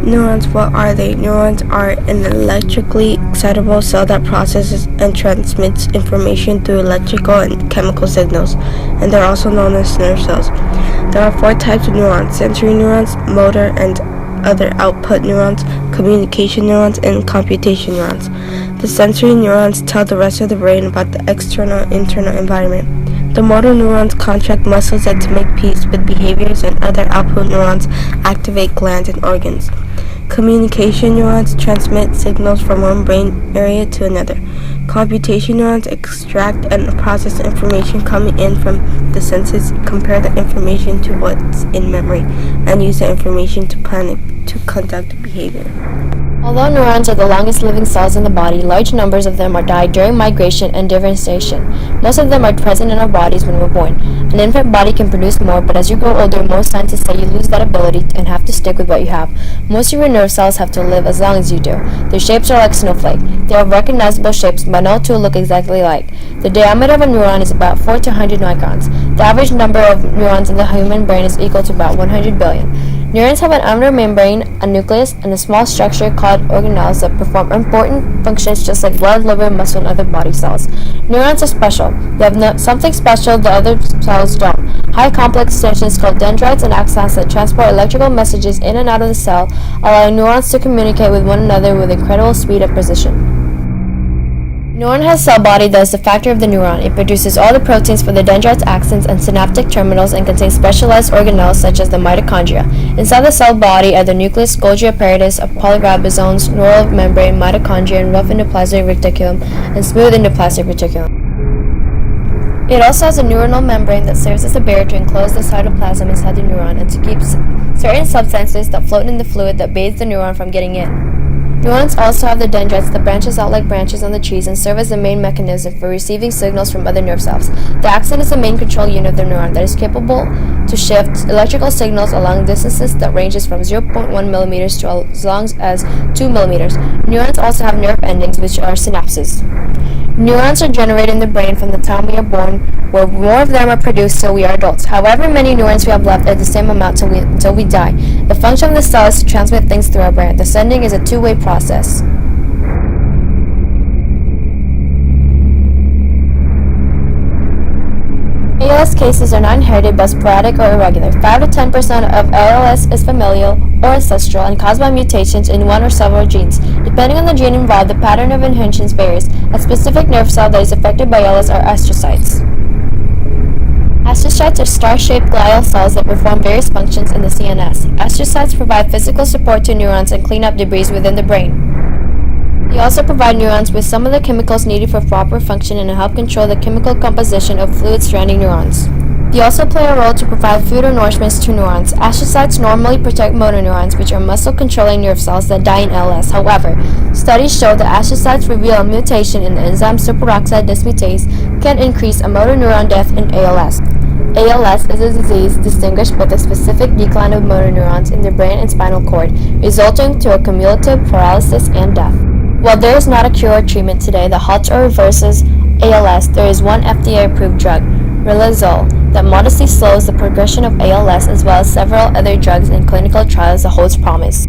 Neurons, what are they? Neurons are an electrically excitable cell that processes and transmits information through electrical and chemical signals, and they're also known as nerve cells. There are 4 types of neurons: sensory neurons, motor and other output neurons, communication neurons, and computation neurons. The sensory neurons tell the rest of the brain about the external and internal environment. The motor neurons contract muscles that to make peace with behaviors, and other output neurons activate glands and organs. Communication neurons transmit signals from one brain area to another. Computation neurons extract and process information coming in from the senses, compare the information to what's in memory, and use the information to plan it to conduct behavior. Although neurons are the longest living cells in the body, large numbers of them are died during migration and differentiation. Most of them are present in our bodies when we're born. An infant body can produce more, but as you grow older, most scientists say you lose that ability and have to stick with what you have. Most of your nerve cells have to live as long as you do. Their shapes are like snowflake. They have recognizable shapes, but no two look exactly alike. The diameter of a neuron is about 4 to 100 microns. The average number of neurons in the human brain is equal to about 100 billion. Neurons have an outer membrane, a nucleus, and a small structure called organelles that perform important functions just like blood, liver, muscle, and other body cells. Neurons are special. They have something special the other cells don't. High complex extensions called dendrites and axons that transport electrical messages in and out of the cell, allowing neurons to communicate with one another with incredible speed and precision. Neuron has a cell body that is the factor of the neuron. It produces all the proteins for the dendrites, axons, and synaptic terminals and contains specialized organelles such as the mitochondria. Inside the cell body are the nucleus, Golgi apparatus, of polyribosomes, neural membrane, mitochondria, and rough endoplasmic reticulum, and smooth endoplasmic reticulum. It also has a neuronal membrane that serves as a barrier to enclose the cytoplasm inside the neuron and to keep certain substances that float in the fluid that bathes the neuron from getting in. Neurons also have the dendrites that branches out like branches on the trees and serve as the main mechanism for receiving signals from other nerve cells. The axon is the main control unit of the neuron that is capable to shift electrical signals along distances that ranges from 0.1 millimeters to as long as 2 millimeters. Neurons also have nerve endings, which are synapses. Neurons are generated in the brain from the time we are born, where more of them are produced till we are adults. However many neurons we have left are the same amount until we die. The function of the cell is to transmit things through our brain. The sending is a two-way process. ALS cases are not inherited but sporadic or irregular. 5 to 10% of ALS is familial or ancestral and caused by mutations in one or several genes. Depending on the gene involved, the pattern of inheritance varies. A specific nerve cell that is affected by ALS are astrocytes. Astrocytes are star-shaped glial cells that perform various functions in the CNS. Astrocytes provide physical support to neurons and clean up debris within the brain. They also provide neurons with some of the chemicals needed for proper function and help control the chemical composition of fluids surrounding neurons. They also play a role to provide food or nourishment to neurons. Astrocytes normally protect motor neurons, which are muscle-controlling nerve cells that die in ALS. However, studies show that astrocytes reveal a mutation in the enzyme superoxide dismutase can increase a motor neuron death in ALS. ALS is a disease distinguished by the specific decline of motor neurons in the brain and spinal cord, resulting to a cumulative paralysis and death. While there is not a cure or treatment today that halts or reverses ALS, there is one FDA-approved drug, riluzole, that modestly slows the progression of ALS, as well as several other drugs in clinical trials that holds promise.